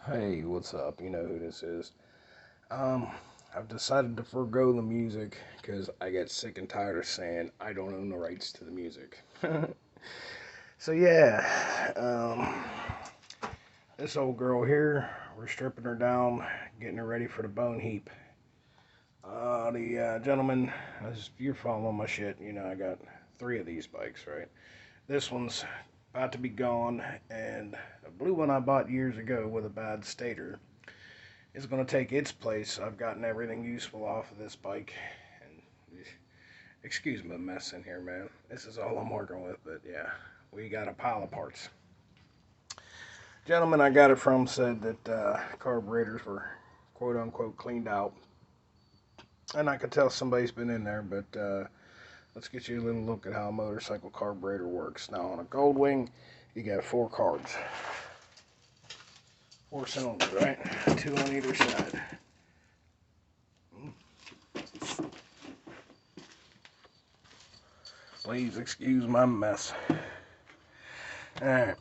Hey, what's up? You know who this is. Um, I've decided to forego the music because I get sick and tired of saying I don't own the rights to the music. So yeah, this old girl here, we're stripping her down, getting her ready for the bone heap. The gentleman, as you're following my shit, you know I got three of these bikes, right? This one's about to be gone, and a blue one I bought years ago with a bad stator is going to take its place. I've gotten everything useful off of this bike. And excuse my mess in here, man. This is all I'm working with, but yeah, we got a pile of parts. Gentleman I got it from said that carburetors were quote unquote cleaned out. And I could tell somebody's been in there, but let's get you a little look at how a motorcycle carburetor works. Now, on a Goldwing, you got four carbs, four cylinders, right? Two on either side. Please excuse my mess. Alright.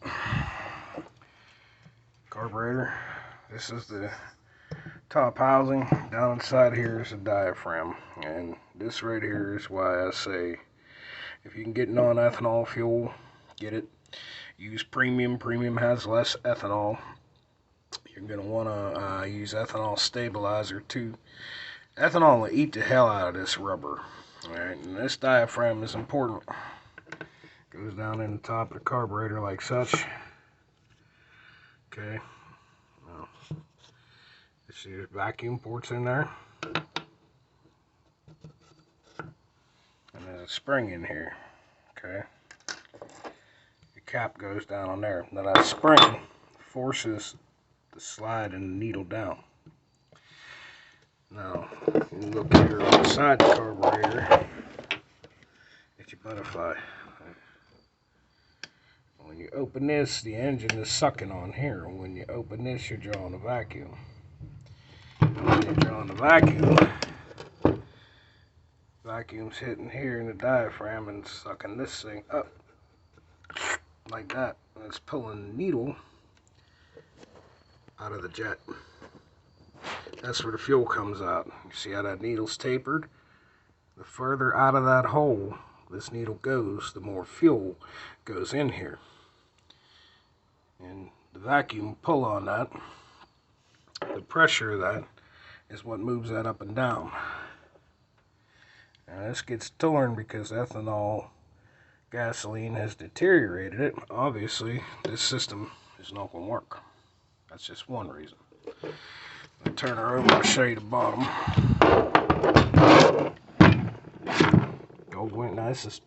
Carburetor. This is the top housing. Down inside here is a diaphragm. And this right here is why I say if you can get non-ethanol fuel, get it. Use premium. Premium has less ethanol. You're going to want to use ethanol stabilizer too. Ethanol will eat the hell out of this rubber. Alright, and this diaphragm is important. Goes down in the top of the carburetor like such. Okay. Now, there's vacuum ports in there. And there's a spring in here. Okay. The cap goes down on there. Now that spring forces the slide and the needle down. Now, you look here on the side of the carburetor. Get your butterfly. When you open this, the engine is sucking on here. When you open this, you're drawing a vacuum. And when you're drawing the vacuum's hitting here in the diaphragm and sucking this thing up like that. And it's pulling the needle out of the jet. That's where the fuel comes out. You see how that needle's tapered? The further out of that hole this needle goes, the more fuel goes in here. And the vacuum pull on that, the pressure of that is what moves that up and down. Now this gets torn because ethanol gasoline has deteriorated it. Obviously, this system is not going to work. That's just one reason. I'll turn her over and show you the bottom. Goldwing. Now this is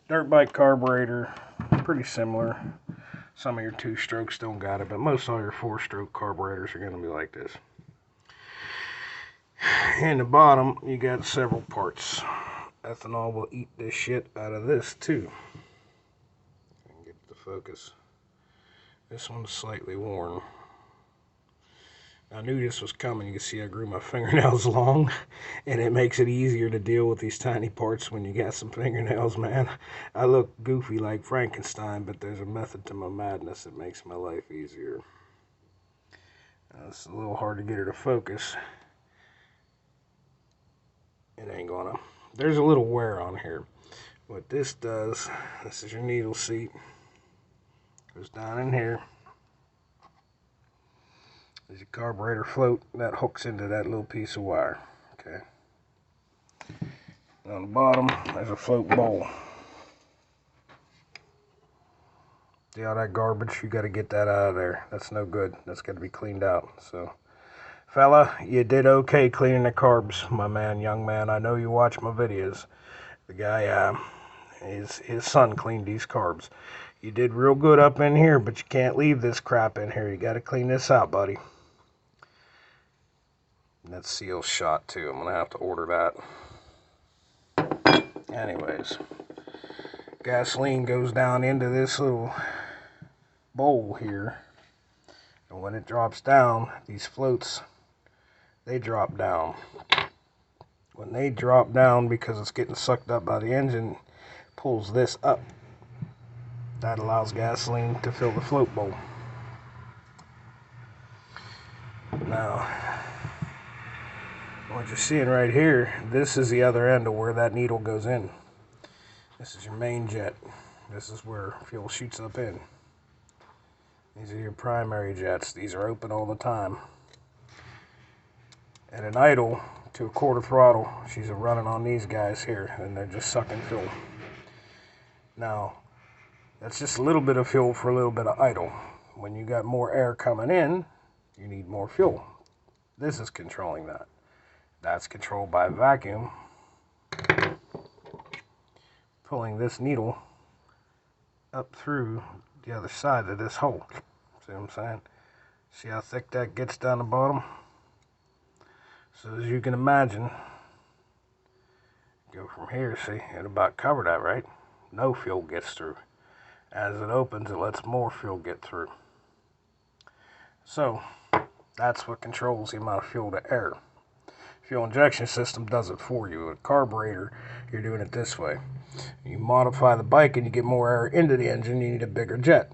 dirt bike carburetor, pretty similar. Some of your two-strokes don't got it, but most all your four-stroke carburetors are going to be like this. In the bottom, you got several parts. Ethanol will eat this shit out of this too. Get the focus. This one's slightly worn. I knew this was coming. You can see I grew my fingernails long, and it makes it easier to deal with these tiny parts when you got some fingernails, man. I look goofy like Frankenstein, but there's a method to my madness that makes my life easier. It's a little hard to get her to focus. It ain't gonna. There's a little wear on here. What this does, this is your needle seat. Goes down in here. There's a carburetor float that hooks into that little piece of wire. Okay. And on the bottom, there's a float bowl. See all that garbage? You got to get that out of there. That's no good. That's got to be cleaned out. So, fella, you did okay cleaning the carbs, my man, young man. I know you watch my videos. The guy, his son cleaned these carbs. You did real good up in here, but you can't leave this crap in here. You got to clean this out, buddy. And that seal shot too. I'm gonna have to order that. Anyways, gasoline goes down into this little bowl here, and when it drops down, these floats, they drop down. When they drop down, because it's getting sucked up by the engine, pulls this up. That allows gasoline to fill the float bowl. Now, what you're seeing right here, this is the other end of where that needle goes in. This is your main jet. This is where fuel shoots up in. These are your primary jets. These are open all the time. At an idle to a quarter throttle, she's running on these guys here, and they're just sucking fuel. Now, that's just a little bit of fuel for a little bit of idle. When you got more air coming in, you need more fuel. This is controlling that. That's controlled by vacuum, pulling this needle up through the other side of this hole. See what I'm saying? See how thick that gets down the bottom? So as you can imagine, go from here, see, it about covered that, right? No fuel gets through. As it opens, it lets more fuel get through. So, that's what controls the amount of fuel to air. Fuel injection system does it for you. A carburetor, you're doing it this way. You modify the bike and you get more air into the engine, you need a bigger jet.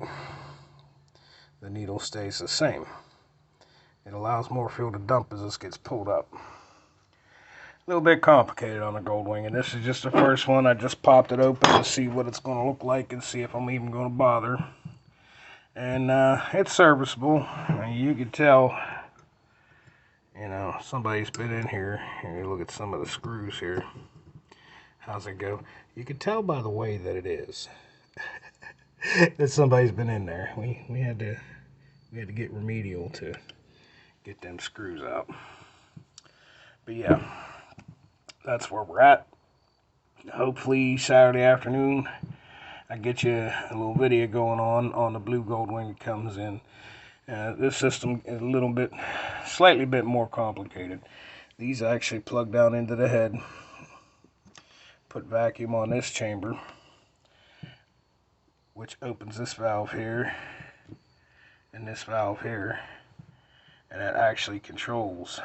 The needle stays the same. It allows more fuel to dump as this gets pulled up. A little bit complicated on the Goldwing, and this is just the first one. I just popped it open to see what it's going to look like and see if I'm even going to bother. And it's serviceable. And you can tell, you know, somebody's been in here. And you look at some of the screws here. How's it go? You can tell by the way that it is that somebody's been in there. We had to get remedial to get them screws out. But yeah, that's where we're at. Hopefully Saturday afternoon I get you a little video going on the blue Goldwing that comes in. This system is a little bit, slightly bit more complicated. These actually plug down into the head. Put vacuum on this chamber, which opens this valve here and this valve here, and that actually controls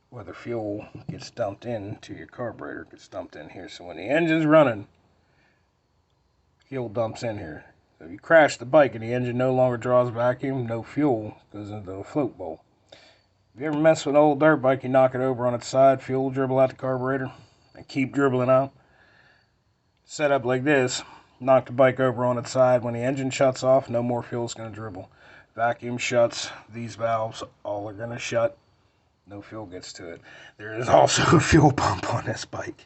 whether fuel gets dumped into your carburetor, gets dumped in here. So when the engine's running, fuel dumps in here. So if you crash the bike and the engine no longer draws vacuum, no fuel goes into the float bowl. If you ever mess with an old dirt bike, you knock it over on its side, fuel will dribble out the carburetor and keep dribbling out. Set up like this, knock the bike over on its side. When the engine shuts off, no more fuel is going to dribble. Vacuum shuts, these valves all are going to shut. No fuel gets to it. There is also a fuel pump on this bike.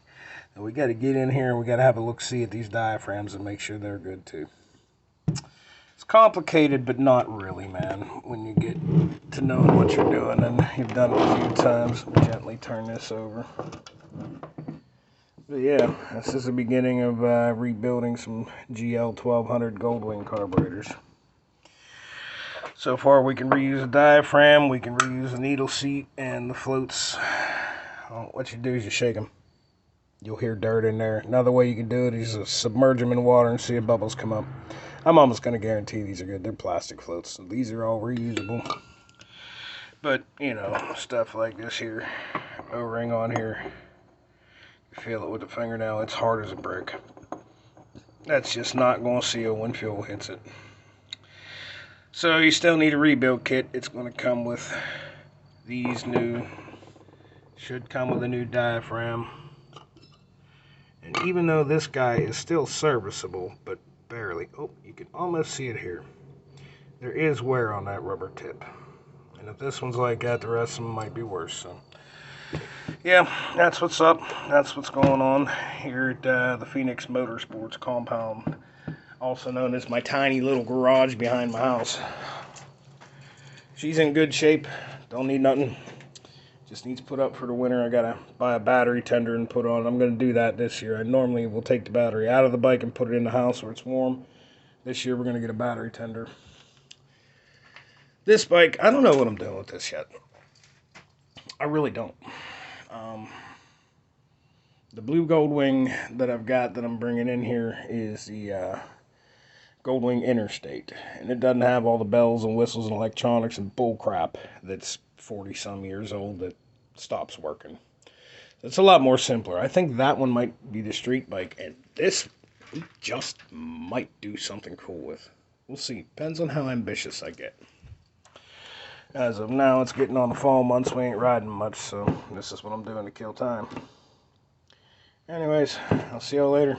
And we got to get in here and we got to have a look-see at these diaphragms and make sure they're good too. It's complicated, but not really, man. When you get to knowing what you're doing and you've done it a few times, gently turn this over. But yeah, this is the beginning of rebuilding some gl1200 Goldwing carburetors. So far we can reuse the diaphragm, we can reuse the needle seat and the floats. What you do is you shake them. You'll hear dirt in there. Another way you can do it is submerge them in water and see if bubbles come up. I'm almost going to guarantee these are good. They're plastic floats, so these are all reusable. But, you know, stuff like this here, O-ring on here. Feel it with the fingernail, it's hard as a brick. That's just not going to seal when fuel hits it. So you still need a rebuild kit. It's going to come with these new, should come with a new diaphragm. And even though this guy is still serviceable, but barely, oh, you can almost see it here. There is wear on that rubber tip. And if this one's like that, the rest of them might be worse. So yeah, that's what's up. That's what's going on here at the Phoenix Motorsports compound, also known as my tiny little garage behind my house. She's in good shape. Don't need nothing. Just needs put up for the winter. I gotta buy a battery tender and put on. I'm gonna do that this year. I normally will take the battery out of the bike and put it in the house where it's warm. This year we're gonna get a battery tender. This bike, I don't know what I'm doing with this yet. I really don't. The blue Goldwing that I've got that I'm bringing in here is the Goldwing Interstate. And it doesn't have all the bells and whistles and electronics and bull crap that's 40-some years old that stops working. It's a lot more simpler. I think that one might be the street bike, and this we just might do something cool with. We'll see. Depends on how ambitious I get. As of now, it's getting on the fall months. We ain't riding much, so this is what I'm doing to kill time. Anyways, I'll see y'all later.